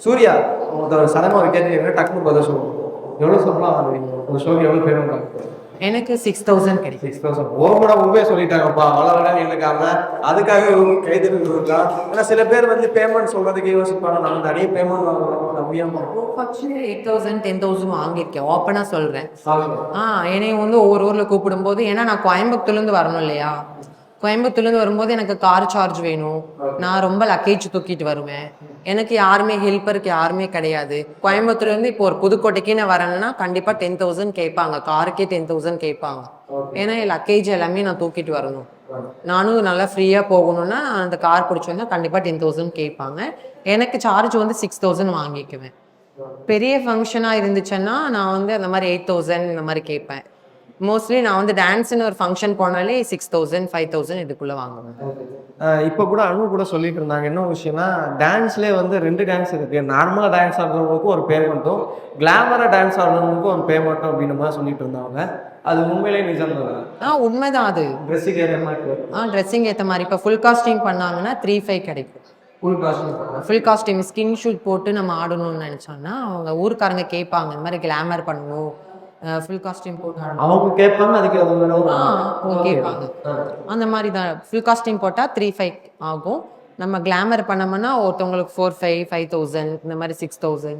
சூர்யா ஒரு சடனாக ஒரு கேட்டு டக்குனு பதில் சொல்லுவோம். எவ்வளோ சொல்லலாம் ஒரு ஷோக்கு எவ்வளோ பேமெண்ட்? எனக்கு 6000 கிடைக்கும். 6000 ஓமனா உண்மையை சொல்லிட்டாங்கப்பா. வளரலன்னு எனக்காம அதுக்காக கைது கொடுக்கலாம். ஏன்னா சில பேர் வந்து பேமெண்ட் சொல்றதுக்கு யோசிப்பாங்க. நம்ம நிறைய பேமெண்ட் வாங்குறோம் கம்மியாக. 8000 10,000 வாங்கியிருக்கேன். ஓப்பனா சொல்றேன். என்னை வந்து ஒவ்வொரு ஊர்ல கூப்பிடும்போது, ஏன்னா நான் கோயம்புத்தூர்லேருந்து வரணும் இல்லையா, கோயம்புத்தூர்லேருந்து வரும்போது எனக்கு கார் சார்ஜ் வேணும். நான் ரொம்ப லக்கேஜ் தூக்கிட்டு வருவேன். எனக்கு யாருமே ஹெல்ப்பருக்கு யாருமே கிடையாது. கோயம்புத்தூர்லேருந்து இப்போ ஒரு புதுக்கோட்டைக்கு நான் வரேன்னா கண்டிப்பாக 10,000 கேட்பாங்க. காருக்கே 10,000 கேட்பாங்க. ஏன்னா என் லக்கேஜ் எல்லாமே நான் தூக்கிட்டு வரணும். நானும் நல்லா ஃப்ரீயாக போகணும்னா அந்த கார் பிடிச்சோன்னா கண்டிப்பாக 10,000 கேட்பாங்க. எனக்கு சார்ஜ் வந்து 6000 வாங்கிக்குவேன். பெரிய ஃபங்க்ஷனாக இருந்துச்சுன்னா நான் வந்து அந்த மாதிரி 8000 இந்த மாதிரி கேட்பேன். மோஸ்ட்லி நான் வந்து டான்ஸ்னு ஒரு ஃபங்க்ஷன் போனாலே 6000 5000 இதுக்குள்ளே வாங்குவேன். இப்போ கூட அனு கூட சொல்லிட்டு இருந்தாங்க. என்ன விஷயம்னா, டான்ஸ்லேயே வந்து 2 டான்ஸ் இருக்கு. நார்மலாக டான்ஸ் ஆடுறவங்களுக்கும் ஒரு பேமெண்ட்டும், கிளாமராக டான்ஸ் ஆடுறவங்களுக்கும் ஒரு பேமெண்ட்டும் அப்படின்னு மாதிரி சொல்லிட்டு இருந்தாங்க. அது உண்மையிலேயே நிஜம் தான். உண்மைதான் அது. ட்ரெஸ்ஸுக்கு ஏற்ற மாதிரி. ட்ரெஸ்ஸிங் ஏற்ற மாதிரி. இப்போ ஃபுல் காஸ்டியூம் பண்ணாங்கன்னா 3,500 கிடைக்கும். ஃபுல் காஸ்டியூம் ஸ்கின் ஷூட் போட்டு நம்ம ஆடணும்னு நினச்சோன்னா அவங்க ஊருக்காரங்க கேட்பாங்க, இந்த மாதிரி கிளாமர் பண்ணணும், ஃபுல் காஸ்டியூம் போட்டு அவங்க கேட்பாங்க. அதுக்கு கேட்பாங்க. அந்த மாதிரி தான் ஃபுல் காஸ்டியூம் போட்டால் 3,500 ஆகும். நம்ம கிளாமர் பண்ணோம்னா ஒருத்தவங்களுக்கு 4,500 5,000 இந்த மாதிரி 6,000